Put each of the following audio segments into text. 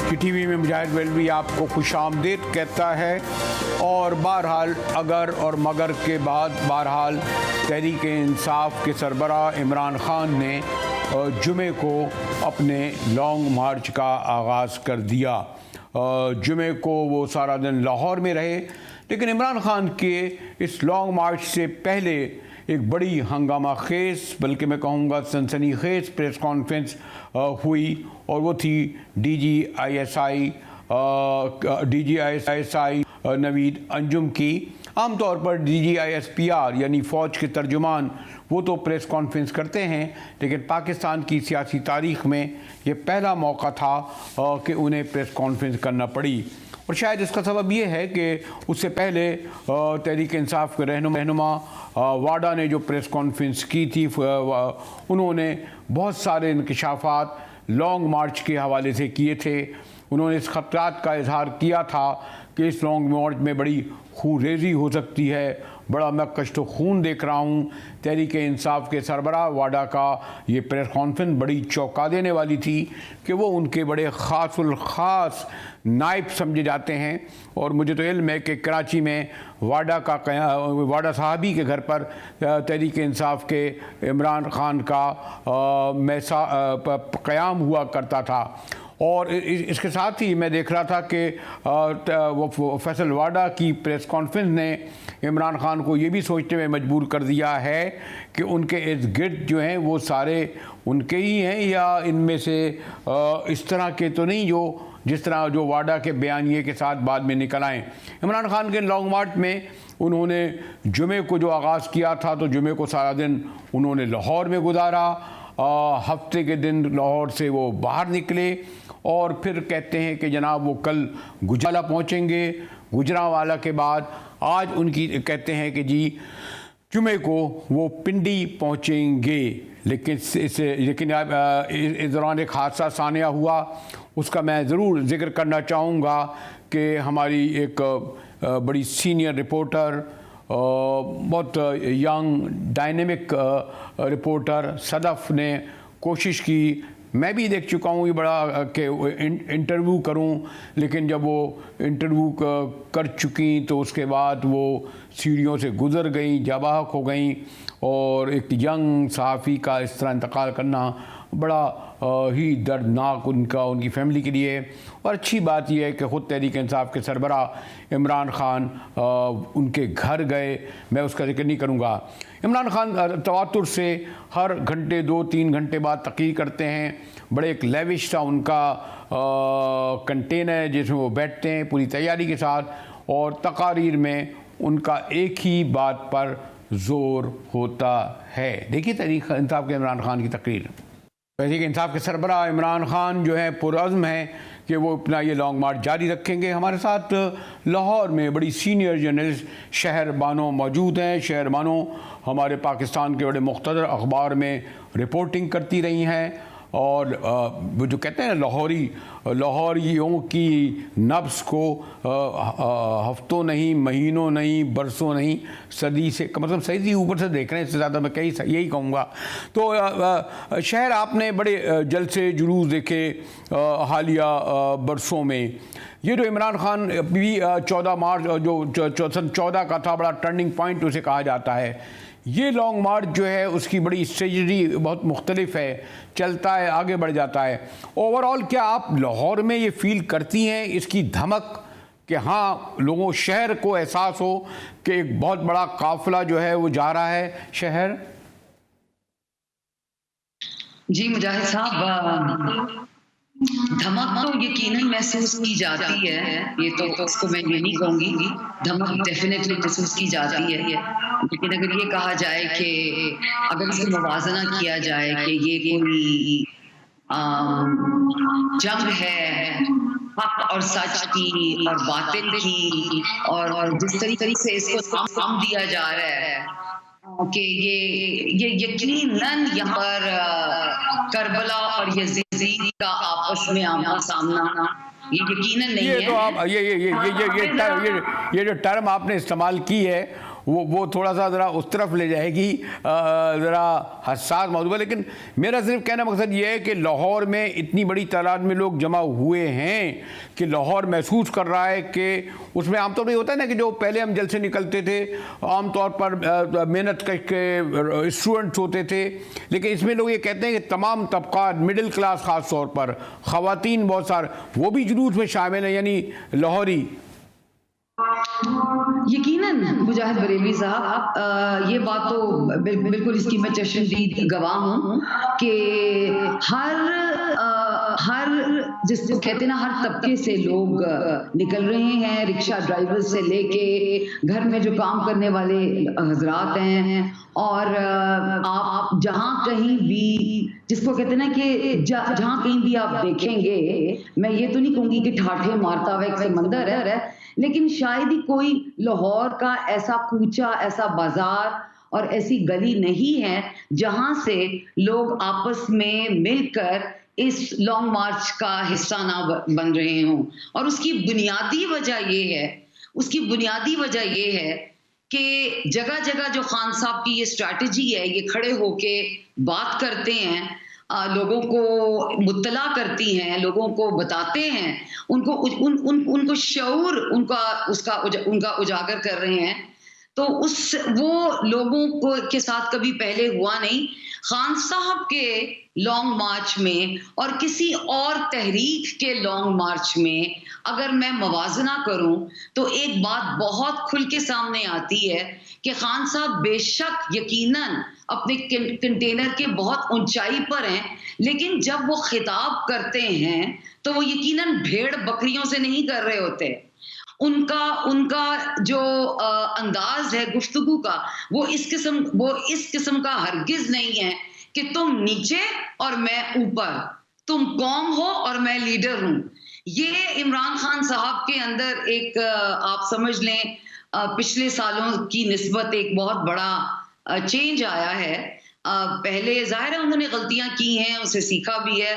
की टीवी में मुजाहिद वेलवी आपको खुशामदीद कहता है। और बहरहाल अगर और मगर के बाद बहरहाल तहरीक इंसाफ के सरबरा इमरान खान ने जुमे को अपने लॉन्ग मार्च का आगाज़ कर दिया। जुमे को वो सारा दिन लाहौर में रहे, लेकिन इमरान खान के इस लॉन्ग मार्च से पहले एक बड़ी हंगामा खेज़, बल्कि मैं कहूँगा सनसनीखेज़ प्रेस कॉन्फ्रेंस हुई, और वो थी DGISI नवीद अंजुम की। आमतौर पर DGISPR यानी फ़ौज के तर्जुमान वो तो प्रेस कॉन्फ्रेंस करते हैं, लेकिन पाकिस्तान की सियासी तारीख़ में ये पहला मौका था कि उन्हें प्रेस कॉन्फ्रेंस करना पड़ी। और शायद इसका सबब ये है कि उससे पहले तहरीक इंसाफ के रहनुमा वाडा ने जो प्रेस कॉन्फ्रेंस की थी, उन्होंने बहुत सारे इंकशाफात लॉन्ग मार्च के हवाले से किए थे। उन्होंने इस खतरात का इजहार किया था कि इस लॉन्ग मार्च में बड़ी खूनरेज़ी हो सकती है। बड़ा मैं कश्त खून देख रहा हूँ। तहरीक इंसाफ के सरबराह वाडा का ये प्रेस कॉन्फ्रेंस बड़ी चौंका देने वाली थी कि वो उनके बड़े ख़ास नायब समझे जाते हैं। और मुझे तो इल्म है कि कराची में वाडा साहबी के घर पर तहरीक इंसाफ के इमरान खान का क़याम हुआ करता था। और इसके साथ ही मैं देख रहा था कि फैसल वाडा की प्रेस कॉन्फ्रेंस ने इमरान खान को ये भी सोचने में मजबूर कर दिया है कि उनके इर्द गिर्द जो हैं वो सारे उनके ही हैं, या इनमें से इस तरह के तो नहीं जिस तरह जो वाडा के बयानिए के साथ बाद में निकल आए। इमरान खान के लॉन्ग मार्च में उन्होंने जुमे को जो आगाज़ किया था, तो जुमे को सारा दिन उन्होंने लाहौर में गुजारा। हफ्ते के दिन लाहौर से वो बाहर निकले और फिर कहते हैं कि जनाब वो कल गुजरावाला पहुँचेंगे। गुजरावाला के बाद आज उनकी कहते हैं कि जी जुमे को वो पिंडी पहुँचेंगे। लेकिन इस दौरान एक हादसा सानिया हुआ, उसका मैं ज़रूर ज़िक्र करना चाहूँगा कि हमारी एक बड़ी सीनियर रिपोर्टर, बहुत यंग डायनेमिक रिपोर्टर सदफ़ ने कोशिश की, मैं भी देख चुका हूँ ये बड़ा कि इंटरव्यू करूँ, लेकिन जब वो इंटरव्यू कर चुकी तो उसके बाद वो सीढ़ियों से गुज़र गई, जाबाहक हो गई। और एक यंग सहाफ़ी का इस तरह इंतकाल करना बड़ा ही दर्दनाक उनकी फ़ैमिली के लिए। और अच्छी बात यह है कि ख़ुद तहरीक इंसाफ के सरबराह इमरान खान उनके घर गए। मैं उसका जिक्र नहीं करूँगा। इमरान खान तवातुर से हर घंटे 2-3 घंटे बाद तक़रीर करते हैं। बड़े एक लेविश सा उनका कंटेनर जिसमें वो बैठते हैं पूरी तैयारी के साथ, और तकारीर में उनका एक ही बात पर ज़ोर होता है। देखिए तहरीक इंसाफ के इमरान खान की तकरीर। तहरीक इंसाफ के सरबराह इमरान खान जो है पुरअज़्म है कि वो अपना ये लॉन्ग मार्च जारी रखेंगे। हमारे साथ लाहौर में बड़ी सीनियर जर्नलिस्ट शहर बानो मौजूद हैं। शहर बानो हमारे पाकिस्तान के बड़े मुख्तलिफ अखबार में रिपोर्टिंग करती रही हैं, और वो जो कहते हैं लाहौरियों की नब्ज़ को हफ्तों नहीं, महीनों नहीं, बरसों नहीं, सदी से मतलब सदी ऊपर से देख रहे हैं। इससे ज़्यादा मैं यही कहूँगा। तो शहर आपने बड़े जलसे जुलूस देखे हालिया बरसों में। ये जो इमरान खान भी 14 मार्च जो सन 14 का था, बड़ा टर्निंग पॉइंट उसे कहा जाता है। ये लॉन्ग मार्च जो है उसकी बड़ी स्ट्रेटजी बहुत मुख्तलिफ है, चलता है, आगे बढ़ जाता है। ओवरऑल क्या आप लाहौर में ये फील करती हैं इसकी धमक कि हाँ लोगों शहर को एहसास हो कि एक बहुत बड़ा काफिला जो है वो जा रहा है शहर? जी मुजाहिद साहब, धमक तो यकीनन महसूस की जाती है। ये तो उसको मैं ये नहीं कहूँगी, धमक डेफिनेटली महसूस की जाती है। लेकिन अगर ये कहा जाए कि अगर इसको मुवाजना किया जाए कि ये कोई जंग है हक और सच की और बातिल की, और जिस तरीके से इसको नाम दिया जा रहा है कि ये यकीनन यहाँ पर करबला और यजीद का आपस में आमना सामना ये यकीनन नहीं है। तो आप ये जो टर्म आपने इस्तेमाल की है वो थोड़ा सा ज़रा उस तरफ ले जाएगी, ज़रा हसास मौजूद है। लेकिन मेरा सिर्फ कहना मकसद ये है कि लाहौर में इतनी बड़ी तादाद में लोग जमा हुए हैं कि लाहौर महसूस कर रहा है कि उसमें आमतौर पर होता है ना कि जो पहले हम जल से निकलते थे आमतौर पर मेहनत करके स्टूडेंट्स होते थे, लेकिन इसमें लोग ये कहते हैं कि तमाम तबक़ात, मिडिल क्लास ख़ास तौर पर, ख़वातीन बहुत सारे, वो भी जुलूस में शामिल हैं, यानी लाहौरी। यकीनन मुजाहिद बरेलवी साहब, ये बात तो बिल्कुल इसकी मैं चश्मदीद गवाह हूँ कि हर जिसको कहते हैं ना, हर तबके से लोग निकल रहे हैं, रिक्शा ड्राइवर से लेके घर में जो काम करने वाले हजरात हैं, और आप जहाँ कहीं भी, जिसको कहते हैं ना कि जहाँ कहीं भी आप देखेंगे, मैं ये तो नहीं कहूँगी कि ठाठे मारता हुआ एक समंदर है, लेकिन शायद ही कोई लाहौर का ऐसा कूचा, ऐसा बाजार और ऐसी गली नहीं है जहां से लोग आपस में मिलकर इस लॉन्ग मार्च का हिस्सा ना बन रहे हों। और उसकी बुनियादी वजह ये है कि जगह जगह जो खान साहब की ये स्ट्रैटेजी है, ये खड़े होके बात करते हैं, लोगों को मुत्तला करती हैं, लोगों को बताते हैं, उनको शऊर उनका उजागर कर रहे हैं, तो वो लोगों को के साथ कभी पहले हुआ नहीं। खान साहब के लॉन्ग मार्च में और किसी और तहरीक के लॉन्ग मार्च में अगर मैं मवाजना करूं तो एक बात बहुत खुल के सामने आती है कि खान साहब बेशक यकीनन अपने कंटेनर के बहुत ऊंचाई पर हैं, लेकिन जब वो खिताब करते हैं तो वो यकीनन भेड़ बकरियों से नहीं कर रहे होते। उनका जो अंदाज है गुफ्तगू का, वो इस किस्म का हरगिज नहीं है कि तुम नीचे और मैं ऊपर, तुम कौम हो और मैं लीडर हूं। ये इमरान खान साहब के अंदर एक आप समझ लें पिछले सालों की निस्बत एक बहुत बड़ा चेंज आया है। पहले जाहिर है उन्होंने गलतियां की हैं, उसे सीखा भी है।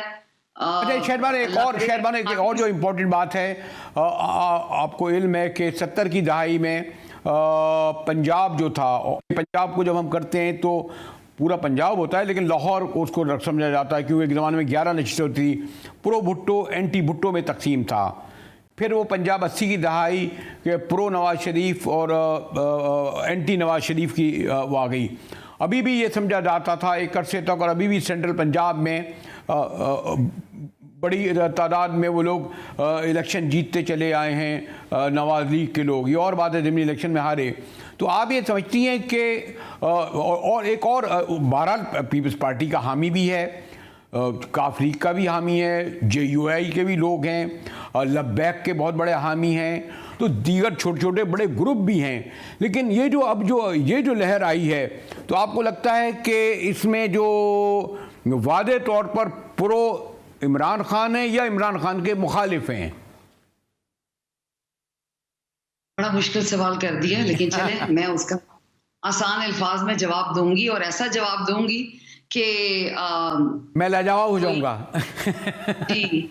अच्छा शहरबान, एक और जो इम्पोर्टेंट बात है, आपको इल्म है कि 70 की दहाई में पंजाब जो था, पंजाब को जब हम करते हैं तो पूरा पंजाब होता है, लेकिन लाहौर को उसको समझा जाता है क्योंकि एक ज़माने में 11 नशिस्तें होती थी, प्रो भुट्टो एंटी भुट्टो में तकसीम था। फिर वो पंजाब 80 की दहाई के प्रो नवाज शरीफ और एंटी नवाज शरीफ की वो आ गई। अभी भी ये समझा जाता था एक अरसे तक, और अभी भी सेंट्रल पंजाब में बड़ी तादाद में वो लोग इलेक्शन जीतते चले आए हैं, नवाज लीग के लोग। ये और बात है ज़मीनी इलेक्शन में हारे। तो आप ये समझती हैं कि और एक और बहरहाल पीपल्स पार्टी का हामी भी है, काफ लीग का भी हामी है, JUI के भी लोग हैं, लब्बैक के बहुत बड़े हामी हैं, तो दीगर छोटे छोटे बड़े ग्रुप भी हैं। लेकिन ये जो लहर आई है, तो आपको लगता है कि इसमें जो वादे तौर पर प्रो इमरान खान है या इमरान खान के मुखालिफ हैं? बड़ा मुश्किल सवाल कर दिया, लेकिन चले मैं उसका आसान अल्फाज में जवाब दूंगी, और ऐसा जवाब दूंगी कि मैं लाजवाब हो जाऊंगा। जी,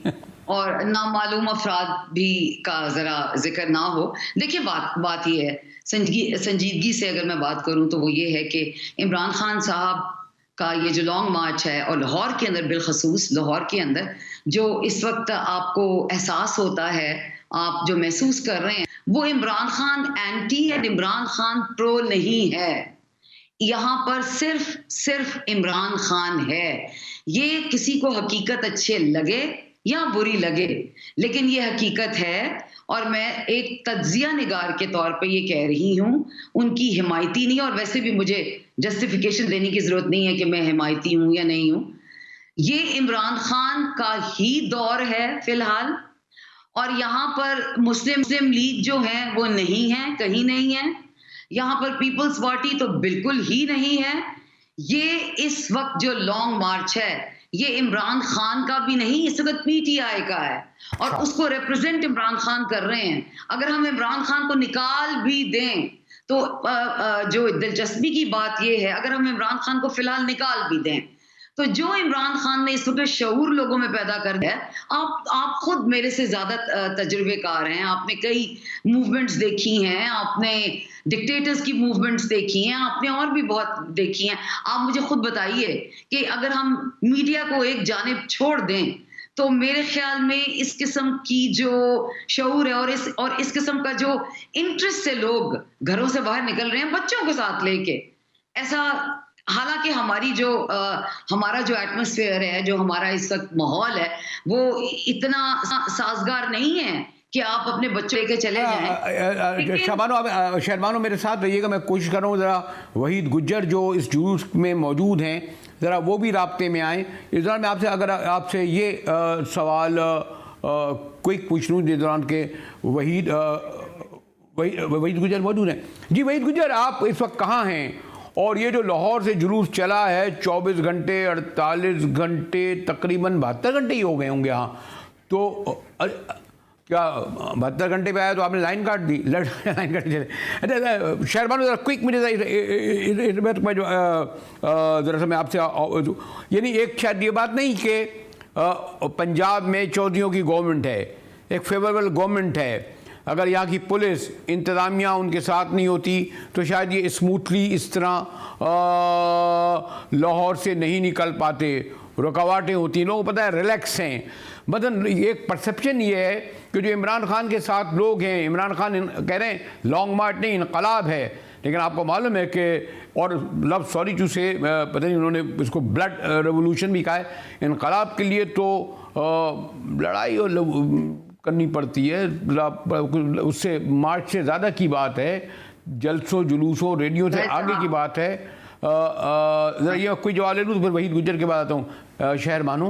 और नामालूम अफराद भी का जरा जिक्र ना हो। देखिए बात ये है, संजीदगी से अगर मैं बात करूं तो वो ये है कि इमरान खान साहब का ये जो लॉन्ग मार्च है, और लाहौर के अंदर बिलखसूस लाहौर के अंदर जो इस वक्त आपको एहसास होता है, आप जो महसूस कर रहे हैं, वो इमरान खान एंटी है, इमरान खान प्रो नहीं है। यहाँ पर सिर्फ इमरान खान है। ये किसी को हकीकत अच्छे लगे या बुरी लगे, लेकिन ये हकीकत है, और मैं एक तज्जिया निगार के तौर पे ये कह रही हूँ, उनकी हिमायती नहीं। और वैसे भी मुझे जस्टिफिकेशन देने की जरूरत नहीं है कि मैं हिमायती हूँ या नहीं हूँ। ये इमरान खान का ही दौर है फिलहाल, और यहाँ पर मुस्लिम लीग जो है वो नहीं है, कहीं नहीं है। यहाँ पर पीपल्स पार्टी तो बिल्कुल ही नहीं है। ये इस वक्त जो लॉन्ग मार्च है, ये इमरान खान का भी नहीं, इस वक्त PTI का है, और उसको रिप्रेजेंट इमरान खान कर रहे हैं। अगर हम इमरान खान को निकाल भी दें तो जो दिलचस्पी की बात ये है, अगर हम इमरान खान को फिलहाल निकाल भी दें तो जो इमरान खान ने इस वक्त शऊर लोगों में पैदा कर दिया है, आप खुद मेरे से ज्यादा तजुर्बेकार हैं, आपने कई मूवमेंट्स देखी हैं, आपने डिक्टेटर्स की मूवमेंट्स देखी हैं, आपने और भी बहुत देखी हैं। आप मुझे खुद बताइए कि अगर हम मीडिया को एक जानिब छोड़ दें तो मेरे ख्याल में इस किस्म की जो शऊर है और इस किस्म का जो इंटरेस्ट से लोग घरों से बाहर निकल रहे हैं बच्चों के साथ लेके, ऐसा हालांकि हमारा जो एटमॉस्फेयर है, जो हमारा इस वक्त माहौल है, वो इतना साजगार नहीं है कि आप अपने बच्चे लेके चले जाएं। शर्मानो मेरे साथ रहिएगा, मैं कोशिश कर रहा हूँ ज़रा वहीद गुज्जर जो इस जुलूस में मौजूद हैं ज़रा वो भी राब्ते में आएँ। इस दौरान मैं आपसे ये सवाल क्विक पूछ लूँ जिस दौरान के वहीद गुज्जर मौजूद हैं। जी वहीद गुज्जर, आप इस वक्त कहाँ हैं? और ये जो लाहौर से जुलूस चला है 24 घंटे 48 घंटे तकरीबन 72 घंटे ही हो गए होंगे यहाँ, तो क्या 72 घंटे पे आया तो आपने लाइन काट दी? लाइन काट चले। अच्छा शहरबानो ज़रा क्विक मुझे मैं जो ज़रा सा मैं आपसे यानी एक शायद ये बात नहीं कि पंजाब में चौधरियों की गवर्नमेंट है, एक फेवरेबल गवर्नमेंट है, अगर यहाँ की पुलिस इंतज़ामिया उनके साथ नहीं होती तो शायद ये स्मूथली इस तरह लाहौर से नहीं निकल पाते, रुकावटें होती हैं, लोगों को पता है रिलैक्स हैं। मतलब एक परसेप्शन ये है कि जो इमरान खान के साथ लोग हैं, इमरान खान कह रहे हैं लॉन्ग मार्च नहीं इनकलाब है, लेकिन आपको मालूम है कि और लव सॉरी टू से पता नहीं उन्होंने इसको ब्लड रेवोल्यूशन भी कहा है, इनकलाब के लिए तो लड़ाई और करनी पड़ती है, उससे मार्च से ज़्यादा की बात है, जलसों जुलूसों रेडियो से आगे की बात है। ज़रा ये कोई जवाब ले लूँ तो फिर वहीद गुज्जर के बाद आता हूँ। शहरबानो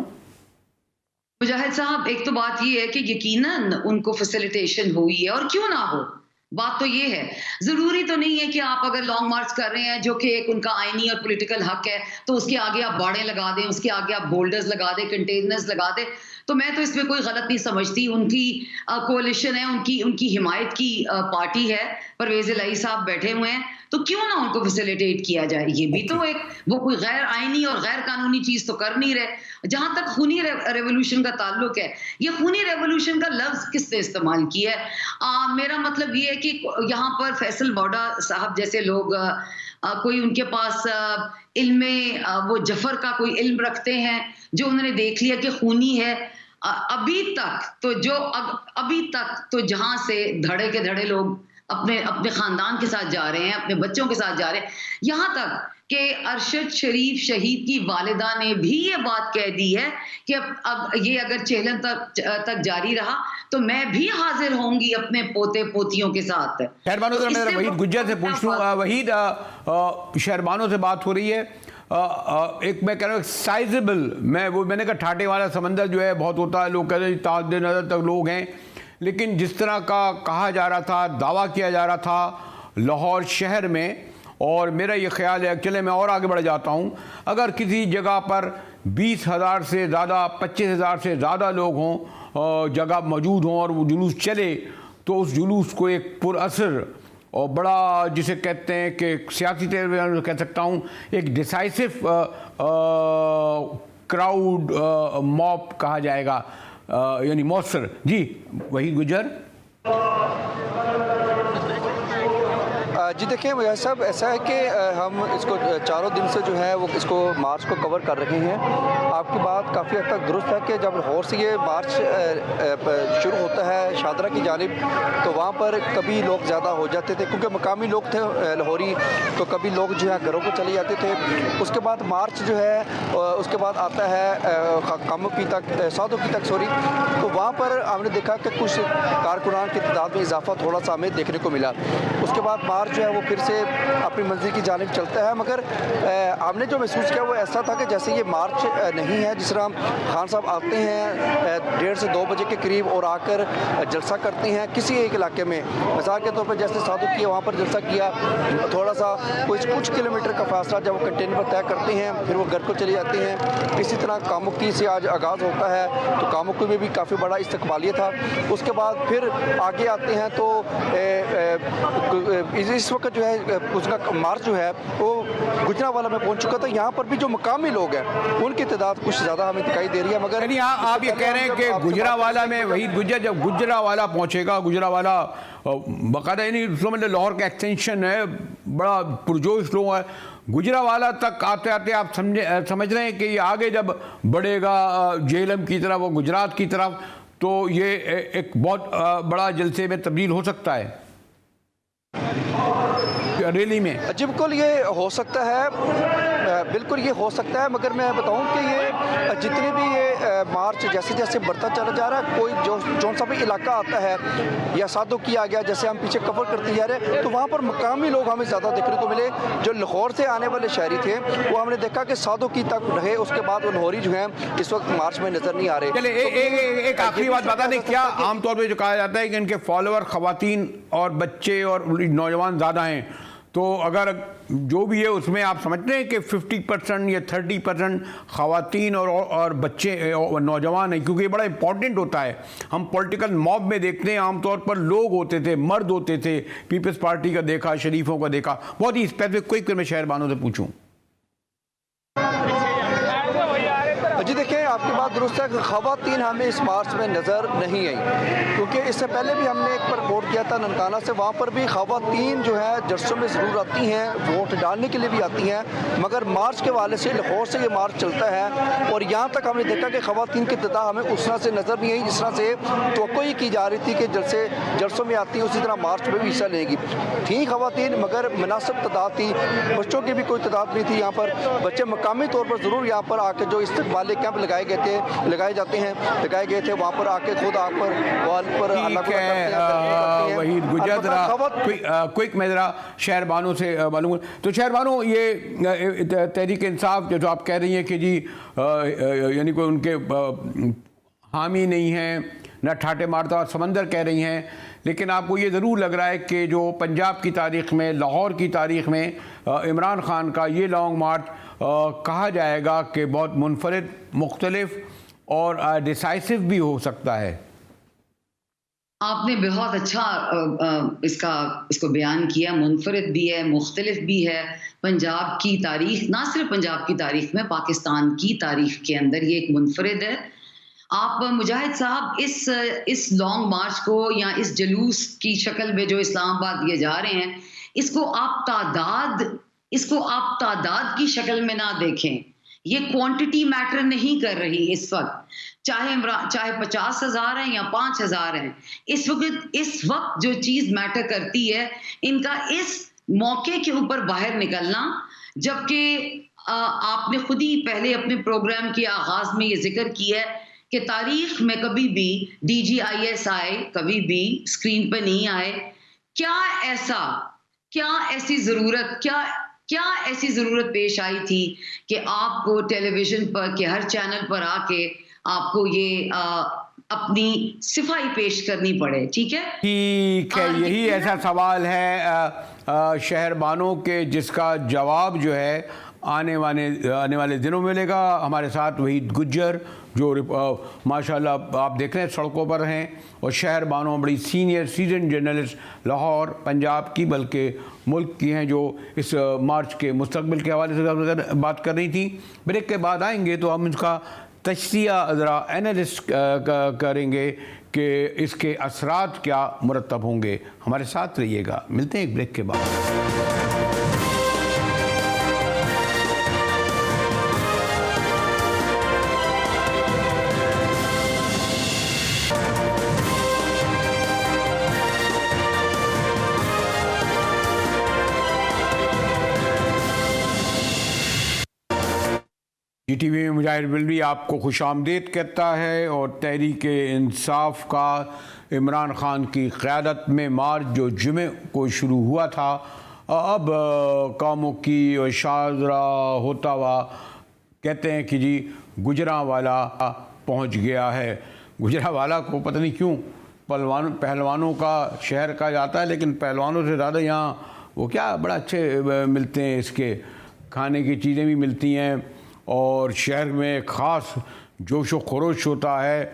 मुजाहिद साहब, एक तो बात ये है कि यकीनन उनको फैसिलिटेशन हुई है और क्यों ना हो, बात तो ये है। जरूरी तो नहीं है कि आप अगर लॉन्ग मार्च कर रहे हैं जो कि एक उनका आईनी और पॉलिटिकल हक है तो उसके आगे आप बाड़े लगा दें, उसके आगे आप बोल्डर्स लगा दें, कंटेनर्स लगा दें, तो मैं तो इसमें कोई गलत नहीं समझती। उनकी कोalition है, उनकी हिमायत की पार्टी है, परवेज इलाही साहब बैठे हुए हैं, तो क्यों ना उनको फैसिलिटेट किया जाए। ये भी तो एक वो कोई गैर आईनी और गैर कानूनी चीज तो कर नहीं रहे। जहां तक खूनी रेवोल्यूशन का ताल्लुक है, ये खूनी रेवोल्यूशन का लफ्ज किसने इस्तेमाल किया है? मेरा मतलब ये है कि यहाँ पर फैसल वाडा साहब जैसे लोग कोई उनके पास इल्मे वो जफर का कोई इल्म रखते हैं, जो उन्होंने देख लिया कि खूनी है, अभी तक तो जहां से धड़े के धड़े लोग अपने खानदान के साथ जा रहे हैं, अपने बच्चों के साथ जा रहे हैं, यहाँ तक कि अरशद शरीफ शहीद की वालिदा ने भी ये बात कह दी है कि अब ये अगर चेहलन तक जारी रहा तो मैं भी हाजिर होंगी अपने पोते पोतियों के साथ। शहरबानो मैं वहीद गुज्जर से पूछ लूँ। वहीद, शहरबानो से बात हो रही है, एक मैं कह रहा हूँ साइजेबल, मैंने कहा ठाटे वाला समंदर जो है बहुत होता है, लोग कहते हैं ताद नज़र तक लोग हैं, लेकिन जिस तरह का कहा जा रहा था, दावा किया जा रहा था लाहौर शहर में, और मेरा ये ख्याल है, चले मैं और आगे बढ़ जाता हूँ, अगर किसी जगह पर 20,000 से ज़्यादा 25,000 से ज़्यादा लोग हों, जगह मौजूद हों और वो जुलूस चले, तो उस जुलूस को एक पुरअसर और बड़ा जिसे कहते हैं कि सियासी तौर कह सकता हूँ एक डिसाइसिव क्राउड मॉब कहा जाएगा, यानी मौसर। जी वहीद गुज्जर। जी देखिए मुझे साहब, ऐसा है कि हम इसको चारों दिन से जो है वो इसको मार्च को कवर कर रहे हैं। आपकी बात काफ़ी हद तक दुरुस्त है कि जब लाहौर से ये मार्च शुरू होता है शादरा की जानिब, तो वहाँ पर कभी लोग ज़्यादा हो जाते थे क्योंकि मकामी लोग थे लाहौरी, तो कभी लोग जो है घरों को चले जाते थे। उसके बाद मार्च जो है उसके बाद आता है कामों की तक, साधों की तक सॉरी, तो वहाँ पर हमने देखा कि कुछ कारकुनान की तादाद में इजाफा थोड़ा सा हमें देखने को मिला। उसके बाद मार्च जो है वो फिर से अपनी मंजिल की जानिब चलता है, मगर हमने जो महसूस किया वो ऐसा था कि जैसे ये मार्च नहीं है, जिस तरह खान साहब आते हैं 1:30 से 2 बजे के करीब और आकर जलसा करते हैं किसी एक इलाके में, मिसाल के तौर पर जैसे साधु किया वहाँ पर जलसा किया, थोड़ा सा कुछ किलोमीटर का फासला जब वो कंटेनर पर तय करते हैं फिर वो घर को चले जाते हैं। इसी तरह कामुकी से आज आगाज़ होता है, तो कामुकी में भी काफ़ी बड़ा इस्तकबालिया था। उसके बाद फिर आगे आते हैं तो इस वक्त जो है उसका मार्च जो है वो गुजरांवाला में पहुंच चुका था। यहाँ पर भी जो मकामी लोग हैं उनकी तादाद कुछ ज़्यादा हमें दिखाई दे रही है। मगर यानी आप ये कह रहे हैं कि गुजरांवाला में वहीद गुज्जर जब गुजरांवाला पहुंचेगा, गुजरांवाला बाकायदा यानी समझ लो लाहौर का एक्सटेंशन है, बड़ा पुरजोश लोग है, गुजरांवाला तक आते आते आप समझ रहे हैं कि ये आगे जब बढ़ेगा जेहलम की तरफ और गुजरात की तरफ तो ये एक बहुत बड़ा जलसे में तब्दील हो सकता है रैली में। जी बिल्कुल ये हो सकता है, बिल्कुल ये हो सकता है। मगर मैं बताऊं कि ये जितने भी ये मार्च जैसे जैसे बढ़ता चला जा रहा है, कोई जो सा भी इलाका आता है या सादो किया गया जैसे हम पीछे कवर करते जा रहे हैं, तो वहाँ पर मकामी लोग हमें ज़्यादा देखने को मिले। जो लाहौर से आने वाले शहरी थे वो हमने देखा कि सादो की तक रहे, उसके बाद वो लाहौरी जो हैं इस वक्त मार्च में नज़र नहीं आ रहे। चले एक आखिरी बात बता दें, क्या आमतौर पर जो कहा जाता है कि इनके फॉलोअर खवातीन और बच्चे और नौजवान ज़्यादा हैं, तो अगर जो भी है उसमें आप समझते हैं कि 50% या 30% खवातीन और बच्चे और नौजवान हैं? क्योंकि ये बड़ा इंपॉर्टेंट होता है। हम पॉलिटिकल मॉब में देखते हैं आमतौर पर लोग होते थे, मर्द होते थे, पीपल्स पार्टी का देखा, शरीफों का देखा। बहुत ही स्पेसिफिक क्विक मैं शहरबानों से पूछूं। जी देखिए, आपकी बात दुरुस्त है कि खवातीन हमें इस मार्च में नज़र नहीं आई, क्योंकि इससे पहले भी हमने एक पर रिपोर्ट किया था ननकाना से, वहाँ पर भी खवातीन जो है जलसों में ज़रूर आती हैं, वोट डालने के लिए भी आती हैं, मगर मार्च के वाले से लाहौर से ये मार्च चलता है और यहाँ तक हमने देखा कि खवातीन की तादाद हमें उस तरह से नज़र नहीं आई जिस तरह से तवक्को की जा रही थी कि जलसों में आती हैं उसी तरह मार्च में भी हिस्सा लेंगी। थी खवातीन मगर मुनासिब तादाद थी, बच्चों की भी कोई तादाद नहीं थी। यहाँ पर बच्चे मकामी तौर पर ज़रूर यहाँ पर आके जो इस्तकबाल कैंप लगाए गए थे वहाँ पर आके खुद आप पर वॉल पर वहीद गुज्जर क्विक मैं ज़रा शहरबानों से मालूम। तो शहरबानों ये तहरीक इंसाफ जो आप कह रही हैं कि जी यानी कोई उनके हामी नहीं है, न ठाटे मारता और समंदर कह रही हैं, लेकिन आपको ये ज़रूर लग रहा है कि जो पंजाब की तारीख़ में, लाहौर की तारीख़ में इमरान ख़ान का ये लॉन्ग मार्च कहा जाएगा कि बहुत मुनफरिद, मुख्तलिफ और डिसाइसिव भी हो सकता है। आपने बहुत अच्छा इसको बयान किया। मुनफरिद भी है, मुख्तलिफ भी है। पंजाब की तारीख, ना सिर्फ पंजाब की तारीख में, पाकिस्तान की तारीख के अंदर ये एक मुनफरिद है। आप मुजाहिद साहब इस लॉन्ग मार्च को या इस जलूस की शक्ल में जो इस्लामाबाद दिए जा रहे हैं, इसको आप तादाद की शक्ल में ना देखें। ये क्वांटिटी मैटर नहीं कर रही इस वक्त, चाहे 50,000 हैं या 5,000 हैं। इस वक्त जो चीज मैटर करती है, इनका इस मौके के ऊपर बाहर निकलना। जबकि आपने खुद ही पहले अपने प्रोग्राम के आगाज में ये जिक्र किया है कि तारीख में कभी भी DGISI कभी भी स्क्रीन पर नहीं आए। क्या ऐसी जरूरत पेश आई थी कि आपको टेलीविजन पर के हर चैनल पर आके आपको ये अपनी सिफाई पेश करनी पड़े? ठीक है, यही ऐसा सवाल है शहरबानों के जिसका जवाब जो है आने वाले दिनों में मिलेगा। हमारे साथ वहीद गुज्जर जो माशाल्लाह आप देख रहे हैं सड़कों पर हैं, और शहरबानों बड़ी senior season journalist Lahore Punjab की बल्कि मुल्क की हैं, जो इस मार्च के मुस्तकबिल के हवाले से बात कर रही थी। ब्रेक के बाद आएंगे तो हम इसका तज्ज़िया ज़रा एनालिस्ट करेंगे कि इसके असरात क्या मुरतब होंगे। हमारे साथ रहिएगा, मिलते हैं एक ब्रेक के बाद। GTV में मुजाहिर बिल्वी आपको खुशामदीद कहता है। और तहरीक इंसाफ का इमरान ख़ान की क़यादत में मार्च जो जुमे को शुरू हुआ था, अब कामों की और शाहजरा होता हुआ कहते हैं कि जी गुजरांवाला पहुंच गया है। गुजरांवाला को पता नहीं क्यों पहलवानों का शहर कहा जाता है, लेकिन पहलवानों से ज़्यादा यहाँ वो क्या बड़ा अच्छे मिलते हैं, इसके खाने की चीज़ें भी मिलती हैं, और शहर में ख़ास जोश व खरोश होता है।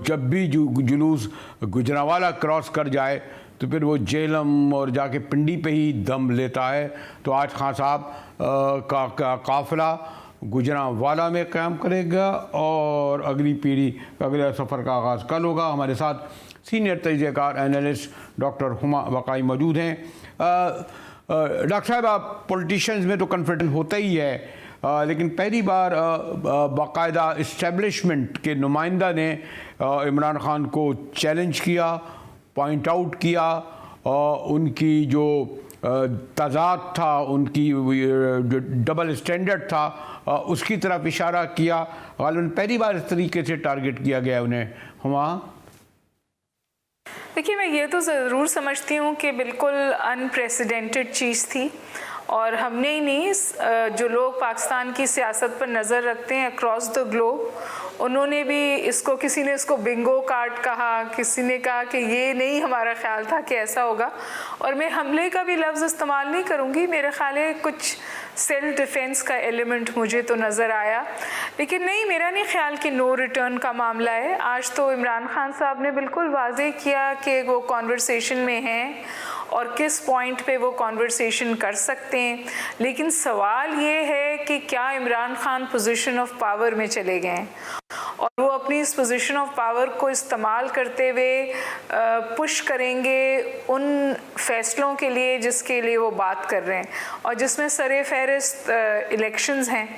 जब भी जुलूस गुजरांवाला क्रॉस कर जाए तो फिर वो जेहलम और जाके पिंडी पे ही दम लेता है। तो आज खान साहब का काफ़िला गुजरांवाला में क़याम करेगा और अगली पीढ़ी का अगले सफ़र का आगाज़ कल होगा। हमारे साथ senior तजज़ियाकार analyst doctor Huma Waqai मौजूद हैं। डॉक्टर साहब, आप पॉलिटिशियंस में तो कॉन्फिडेंस होता ही है, लेकिन पहली बार बाकायदा इस्टेब्लिशमेंट के नुमाइंदा ने इमरान खान को चैलेंज किया, पॉइंट आउट किया, उनकी जो तज़ाद था, उनकी जो डबल स्टैंडर्ड था, उसकी तरफ इशारा किया। गालिबन पहली बार इस तरीके से टारगेट किया गया उन्हें। हुआ देखिए, मैं ये तो ज़रूर समझती हूँ कि बिल्कुल अनप्रेसिडेंटेड चीज़ थी, और हमने ही नहीं, जो लोग पाकिस्तान की सियासत पर नज़र रखते हैं अक्रॉस द ग्लोब, उन्होंने भी इसको, किसी ने इसको बिंगो कार्ड कहा, किसी ने कहा कि ये नहीं हमारा ख्याल था कि ऐसा होगा। और मैं हमले का भी लफ्ज़ इस्तेमाल नहीं करूँगी, मेरे ख्याल है कुछ सेल्फ डिफेंस का एलिमेंट मुझे तो नज़र आया, लेकिन नहीं, मेरा नहीं ख्याल कि नो रिटर्न का मामला है। आज तो इमरान खान साहब ने बिल्कुल वाज़े किया कि वो कॉन्वर्सेशन में हैं और किस पॉइंट पे वो कॉन्वर्सेशन कर सकते हैं, लेकिन सवाल ये है कि क्या Imran Khan position of power में चले गए हैं और वो अपनी इस पोजीशन ऑफ पावर को इस्तेमाल करते हुए पुश करेंगे उन फैसलों के लिए जिसके लिए वो बात कर रहे हैं और जिसमें सरे फहरिस्त इलेक्शंस हैं।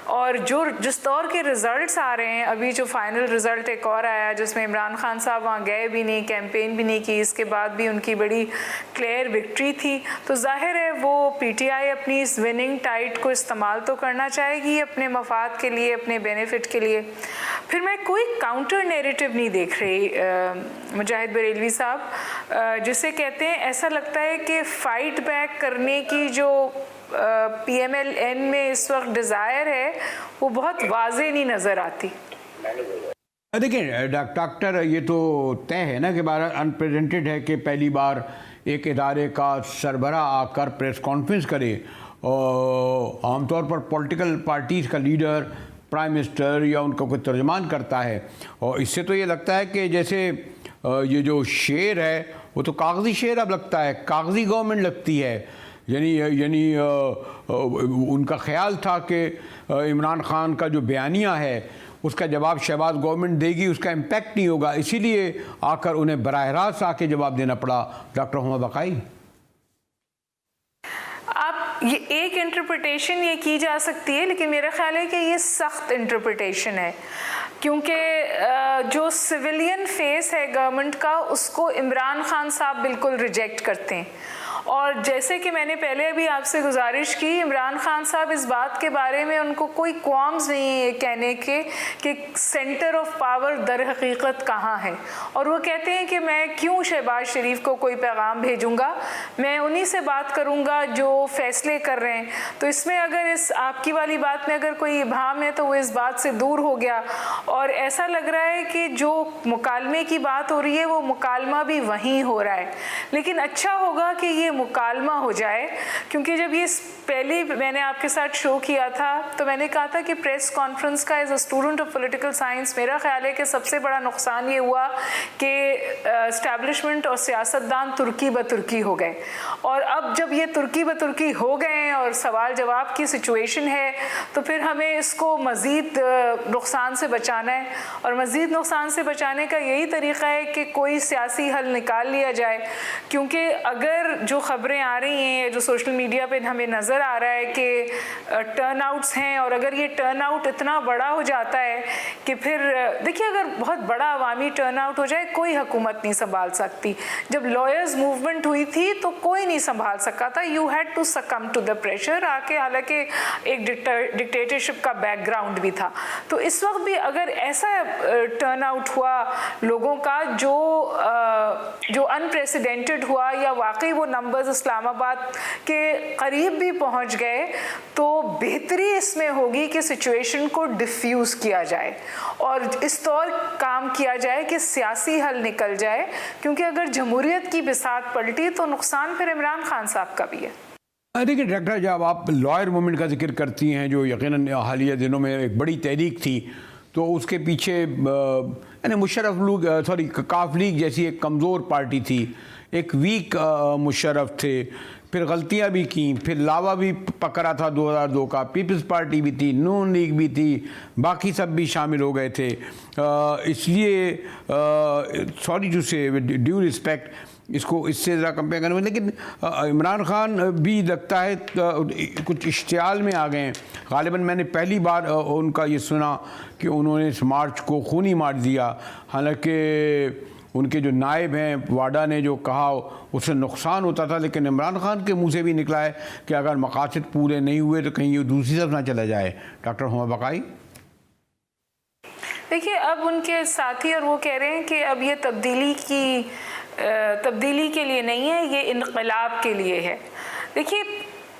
और जिस दौर के रिज़ल्ट्स आ रहे हैं, अभी जो फाइनल रिज़ल्ट एक और आया जिसमें इमरान खान साहब वहाँ गए भी नहीं, कैंपेन भी नहीं की, इसके बाद भी उनकी बड़ी क्लियर विक्ट्री थी, तो जाहिर है वो पीटीआई अपनी इस विनिंग टाइड को इस्तेमाल तो करना चाहेगी अपने मफाद के लिए, अपने बेनिफिट के लिए। फिर मैं कोई काउंटर नैरेटिव नहीं देख रही मुजाहिद बरेलवी साहब, जिसे कहते हैं, ऐसा लगता है कि फ़ाइट बैक करने की जो PMLN में इस वक्त डिज़ायर है वो बहुत वाज़े नहीं नज़र आती। देखिए डॉक्टर, ये तो तय है ना कि भारत अनप्रेसिडेंटेड है कि पहली बार एक इदारे का सरबरा आकर प्रेस कॉन्फ्रेंस करे। और आमतौर पर पॉलिटिकल पार्टीज़ का लीडर प्राइम मिनिस्टर या उनका कोई तर्जमान करता है, और इससे तो ये लगता है कि जैसे ये जो शेर है वो तो कागज़ी शेर अब लगता है, कागज़ी गवर्नमेंट लगती है। यानी उनका ख्याल था कि इमरान खान का जो बयानिया है उसका जवाब शहबाज गवर्नमेंट देगी, उसका इम्पैक्ट नहीं होगा, इसीलिए आकर उन्हें बराह रास्त आके जवाब देना पड़ा। डॉक्टर हुमा वकाई, आप ये एक इंटरप्रिटेशन ये की जा सकती है, लेकिन मेरा ख्याल है कि ये सख्त इंटरप्रिटेशन है, क्योंकि जो सिविलियन फेस है गवर्नमेंट का उसको इमरान खान साहब बिल्कुल रिजेक्ट करते हैं। और जैसे कि मैंने पहले भी आपसे गुजारिश की, इमरान खान साहब इस बात के बारे में उनको कोई क्वाम्स नहीं है ये कहने के कि सेंटर ऑफ पावर दर हकीकत कहाँ है, और वो कहते हैं कि मैं क्यों शहबाज शरीफ को कोई पैगाम भेजूंगा, मैं उन्हीं से बात करूंगा जो फैसले कर रहे हैं। तो इसमें अगर इस आपकी वाली बात में अगर कोई इबाहम है तो वो इस बात से दूर हो गया, और ऐसा लग रहा है कि जो मुकालमे की बात हो रही है वो मुकालमा भी वहीं हो रहा है। लेकिन अच्छा होगा कि ये मुकालमा हो जाए, क्योंकि जब ये पहले मैंने आपके साथ शो किया था तो मैंने कहा था कि प्रेस कॉन्फ्रेंस का as a student of political science मेरा ख्याल है कि सबसे बड़ा नुकसान ये हुआ कि एस्टैब्लिशमेंट और सियासतदान तुर्की ब तुर्की हो गए, और अब जब ये तुर्की ब तुर्की हो गए हैं और सवाल जवाब की सिचुएशन है, तो फिर हमें इसको मज़ीद नुकसान से बचाना है, और मज़ीद नुकसान से बचाने का यही तरीक़ा है कि कोई सियासी हल निकाल लिया जाए। क्योंकि अगर जो ख़बरें आ रही हैं, जो सोशल मीडिया पे हमें नज़र आ रहा है कि टर्नआउट्स हैं, और अगर ये टर्नआउट इतना बड़ा हो जाता है कि फिर देखिए, अगर बहुत बड़ा अवामी टर्नआउट हो जाए कोई हुकूमत नहीं संभाल सकती। जब लॉयर्स मूवमेंट हुई थी तो कोई नहीं संभाल सका था, you had to succumb to the pressure आके, हालांकि एक डिक्टेटरशिप का बैकग्राउंड भी था। तो इस वक्त भी अगर ऐसा टर्नआउट हुआ लोगों का जो अनप्रेसिडेंटेड हुआ, या वाकई वो नंबर्स इस्लामाबाद के करीब भी पहुंच गए, तो बेहतरी इसमें होगी कि सिचुएशन को डिफ्यूज़ किया जाए और इस तौर काम किया जाए कि सियासी हल निकल जाए, क्योंकि अगर जमहूरियत की बिसात पलटी तो नुकसान फिर इमरान खान साहब का भी है। देखिए डॉक्टर, जब आप लॉयर मूवमेंट का जिक्र करती हैं जो यकीनन हालिया दिनों में एक बड़ी तहरीक थी, तो उसके पीछे यानी मुशर्रफ काफ लीग जैसी एक कमज़ोर पार्टी थी, एक वीक मुशर्रफ थे, फिर गलतियां भी की, फिर लावा भी पकड़ा था 2002 का, पीपल्स पार्टी भी थी, नून लीग भी थी, बाकी सब भी शामिल हो गए थे। इसलिए सॉरी टू से ड्यू रिस्पेक्ट इसको इससे ज़रा कंपेयर करने में, लेकिन इमरान खान भी लगता है कुछ इश्तियाल में आ गए हैं। ग़ालिबन मैंने पहली बार उनका ये सुना कि उन्होंने इस मार्च को खूनी मार दिया, हालांकि उनके जो नायब हैं वाडा ने जो कहा उससे नुकसान होता था, लेकिन इमरान खान के मुंह से भी निकला है कि अगर मकासद पूरे नहीं हुए तो कहीं ये दूसरी तरफ ना चला जाए। डॉक्टर हुमा बकाई, देखिए अब उनके साथी और वो कह रहे हैं कि अब ये तब्दीली के लिए नहीं है, ये इनकलाब के लिए है। देखिए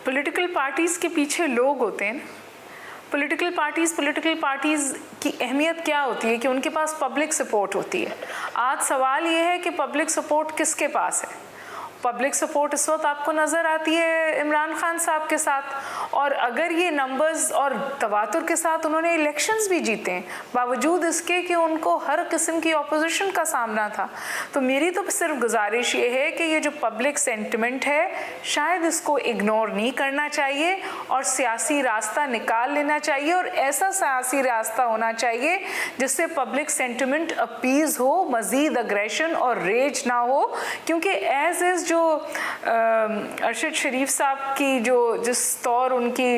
पॉलिटिकल पार्टीज़ के पीछे लोग होते हैं। पॉलिटिकल पार्टीज़ की अहमियत क्या होती है कि उनके पास पब्लिक सपोर्ट होती है। आज सवाल ये है कि पब्लिक सपोर्ट किसके पास है। पब्लिक सपोर्ट इस वक्त आपको नज़र आती है इमरान खान साहब के साथ, और अगर ये नंबर्स और तवातुर के साथ उन्होंने इलेक्शंस भी जीते हैं बावजूद इसके कि उनको हर किस्म की ऑपोजिशन का सामना था, तो मेरी तो सिर्फ गुजारिश ये है कि ये जो पब्लिक सेंटिमेंट है शायद इसको इग्नोर नहीं करना चाहिए और सियासी रास्ता निकाल लेना चाहिए, और ऐसा सियासी रास्ता होना चाहिए जिससे पब्लिक सेंटिमेंट अपीज़ हो, मज़ीद अग्रेशन और रेज ना हो। क्योंकि एज इज़ जो अरशद शरीफ साहब की जो जिस तौर उनकी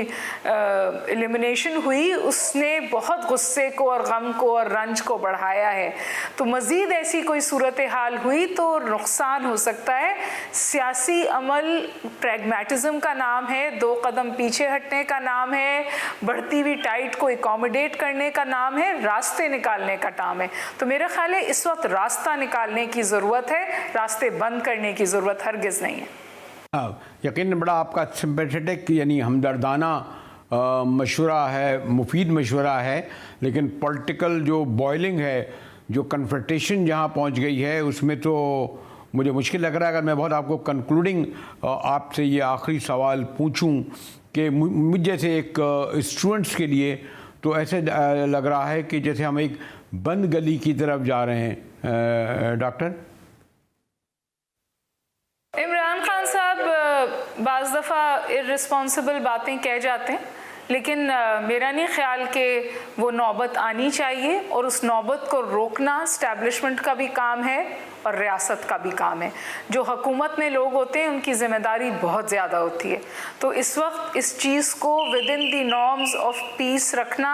एलिमिनेशन हुई उसने बहुत गुस्से को और गम को और रंज को बढ़ाया है, तो मज़ीद ऐसी कोई सूरत हाल हुई तो नुकसान हो सकता है। सियासी अमल प्रैग्मेटिज्म का नाम है, 2 कदम पीछे हटने का नाम है, बढ़ती हुई टाइट को एकोमोडेट करने का नाम है, रास्ते निकालने का नाम है। तो मेरा ख्याल है इस वक्त रास्ता निकालने की ज़रूरत है, रास्ते बंद करने की ज़रूरत हरगिज़ नहीं है। हाँ, यकीन बड़ा आपका सिंपैथेटिक यानी हमदर्दाना मशवरा है, मुफीद मशवरा है, लेकिन पॉलिटिकल जो बॉइलिंग है, जो कन्फ्रंटेशन जहाँ पहुँच गई है, उसमें तो मुझे मुश्किल लग रहा है। अगर मैं बहुत आपको कंक्लूडिंग आपसे ये आखिरी सवाल पूछूं कि मुझ जैसे एक स्टूडेंट्स के लिए तो ऐसे लग रहा है कि जैसे हम एक बंद गली की तरफ जा रहे हैं। डॉक्टर, इमरान खान साहब बाज़ दफ़ा इर्रिस्पॉन्सिबल बातें कह जाते हैं, लेकिन मेरा नहीं ख्याल कि वो नौबत आनी चाहिए, और उस नौबत को रोकना इस्टेब्लिशमेंट का भी काम है और रियासत का भी काम है। जो हुकूमत में लोग होते हैं उनकी ज़िम्मेदारी बहुत ज़्यादा होती है, तो इस वक्त इस चीज़ को within the norms of peace रखना,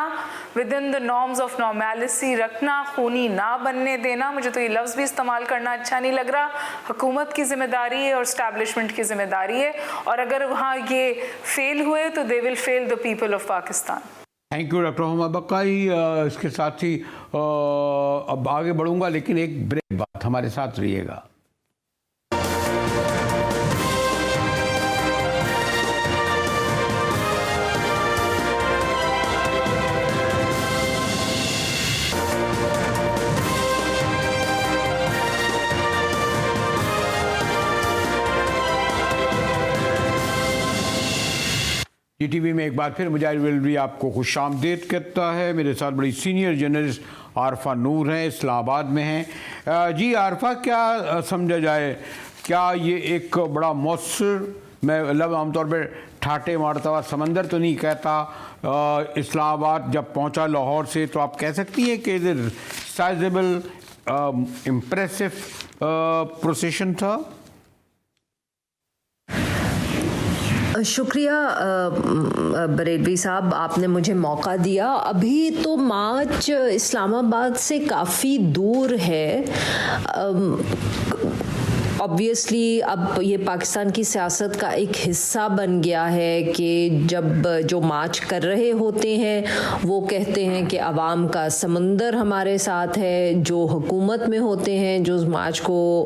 within the norms of normality रखना, खूनी ना बनने देना, मुझे तो ये लफ्ज़ भी इस्तेमाल करना अच्छा नहीं लग रहा, हुकूमत की ज़िम्मेदारी है और इस्टेब्लिशमेंट की ज़िम्मेदारी है, और अगर वहाँ ये फेल हुए तो they will fail the people of Pakistan. Thank you doctor Huma Baqai. इसके साथ ही अब आगे बढ़ूंगा, लेकिन एक ब्रेक बाद हमारे साथ रहिएगा। GTV में एक बार फिर मुजाहिर वेलवी आपको खुशामदीद कहता है। मेरे साथ बड़ी सीनियर जर्नलिस्ट आरफा नूर हैं, इस्लामाबाद में हैं। जी आरफा, क्या समझा जाए, क्या ये एक बड़ा मौसर, मैं मतलब आमतौर पर ठाटे मारता हुआ समंदर तो नहीं कहता, इस्लामाबाद जब पहुंचा लाहौर से तो आप कह सकती हैं कि साइजेबल इम्प्रेसिव प्रोसेशन था? शुक्रिया बरेलवी साहब, आपने मुझे मौका दिया। अभी तो मार्च इस्लामाबाद से काफ़ी दूर है। ऑब्वियसली अब ये पाकिस्तान की सियासत का एक हिस्सा बन गया है कि जब जो मार्च कर रहे होते हैं वो कहते हैं कि अवाम का समंदर हमारे साथ है, जो हुकूमत में होते हैं जो मार्च को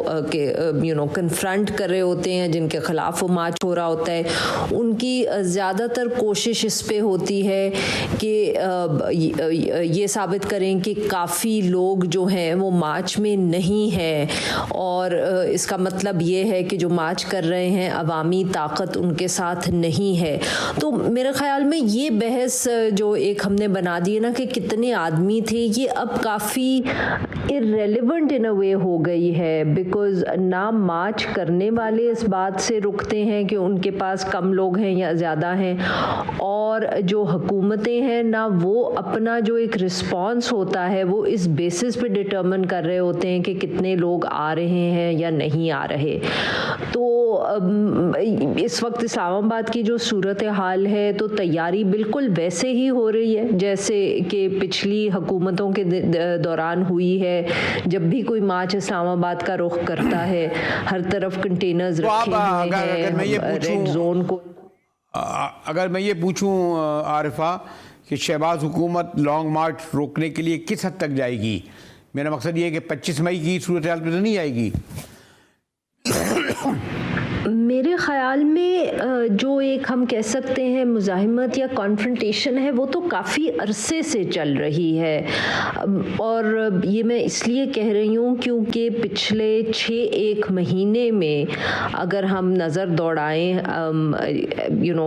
कन्फ्रंट कर रहे होते हैं, जिनके ख़िलाफ़ वो मार्च हो रहा होता है, उनकी ज़्यादातर कोशिश इस पे होती है कि ये साबित करें कि काफ़ी लोग जो हैं वो मार्च में नहीं हैं, और इसका मतलब ये है कि जो मार्च कर रहे हैं अवामी ताकत उनके साथ नहीं है। तो मेरे ख्याल में ये बहस जो एक हमने बना दी है ना कि कितने आदमी थे, ये अब काफ़ी इररेलेवेंट इन अ वे हो गई है, बिकॉज़ ना मार्च करने वाले इस बात से रुकते हैं कि उनके पास कम लोग हैं या ज़्यादा हैं, और जो हुकूमतें हैं ना वो अपना जो एक रिस्पॉन्स होता है वो इस बेसिस पे डिटर्मिन कर रहे होते हैं कि कितने लोग आ रहे हैं या नहीं आ रहे। तो इस वक्त इस्लामाबाद की जो सूरत हाल है तो तैयारी बिल्कुल वैसे ही हो रही है जैसे कि पिछली हुकूमतों के दौरान हुई है। जब भी कोई मार्च इस्लामाबाद का रुख करता है हर तरफ कंटेनर्स रखे हुए हैं रेड जोन को। अगर मैं ये पूछूं आरिफा कि शहबाज हुकूमत लॉन्ग मार्च रोकने के लिए किस हद तक जाएगी, मेरा मकसद ये है कि 25 मई की सूरत हाल में तो नहीं आएगी। मेरे ख्याल में जो एक हम कह सकते हैं मुज़ाहिमत या कॉन्फ्रंटेशन है वो तो काफ़ी अरसे से चल रही है, और ये मैं इसलिए कह रही हूँ क्योंकि पिछले 6-1 महीने में अगर हम नज़र दौड़ाएं,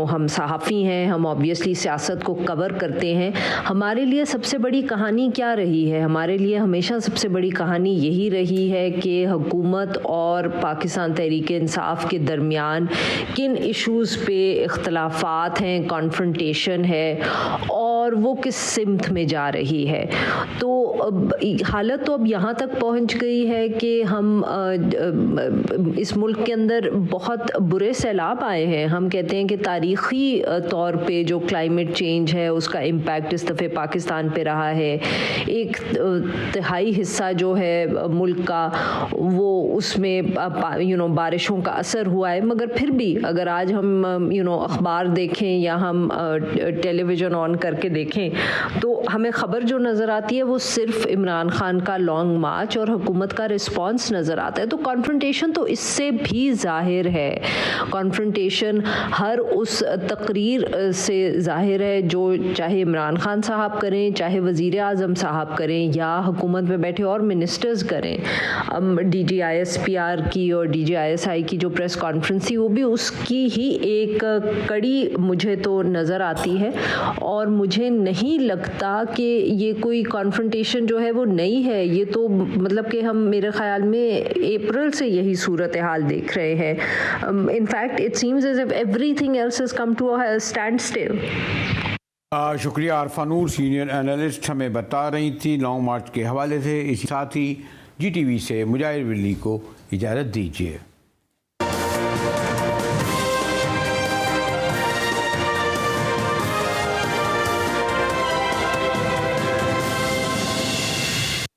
हम सहाफ़ी हैं, हम ऑब्वियसली सियासत को कवर करते हैं, हमारे लिए सबसे बड़ी कहानी क्या रही है? हमारे लिए हमेशा सबसे बड़ी कहानी यही रही है कि हुकूमत और पाकिस्तान तहरीक इंसाफ के दरमियान किन इश्यूज़ पे इख्तलाफात हैं, कॉन्फ्रंटेशन है और वो किस सिमत में जा रही है। तो हालत तो अब यहाँ तक पहुँच गई है कि हम इस मुल्क के अंदर बहुत बुरे सैलाब आए हैं। हम कहते हैं कि तारीख़ी तौर पे जो क्लाइमेट चेंज है उसका इम्पैक्ट इस दफ़े पाकिस्तान पे रहा है। एक तिहाई हिस्सा जो है मुल्क का वो उसमें बारिशों का असर हुआ है, मगर फिर भी अगर आज हम अखबार देखें या हम टेलीविज़न ऑन करके देखें तो हमें ख़बर जो नज़र आती है वो सिर्फ इमरान खान का लॉन्ग मार्च और हुकूमत का रिस्पांस नज़र आता है। तो कॉन्फ्रंटेशन तो इससे भी ज़ाहिर है, कॉन्फ्रंटेशन हर उस तकरीर से ज़ाहिर है जो चाहे इमरान खान साहब करें, चाहे वज़ीर आज़म साहब करें या हुकूमत में बैठे और मिनिस्टर्स करें। DGISPR की और DGISI की जो प्रेस कॉन्फ्रेंस थी वो भी उसकी ही एक कड़ी मुझे तो नज़र आती है, और मुझे नहीं लगता कि ये कोई कॉन्फ्रंटेशन जो है वो नई है। ये तो मतलब कि हम मेरे ख्याल में अप्रैल से यही सूरत हाल देख रहे हैं। In fact it seems as if everything else has come to a standstill. शुक्रिया आरफा नूर, सीनियर एनालिस्ट हमें बता रही थी लॉन्ग मार्च के हवाले से। इसी साथ ही GTV से मुजाहिर वली को इजाज़त दीजिए।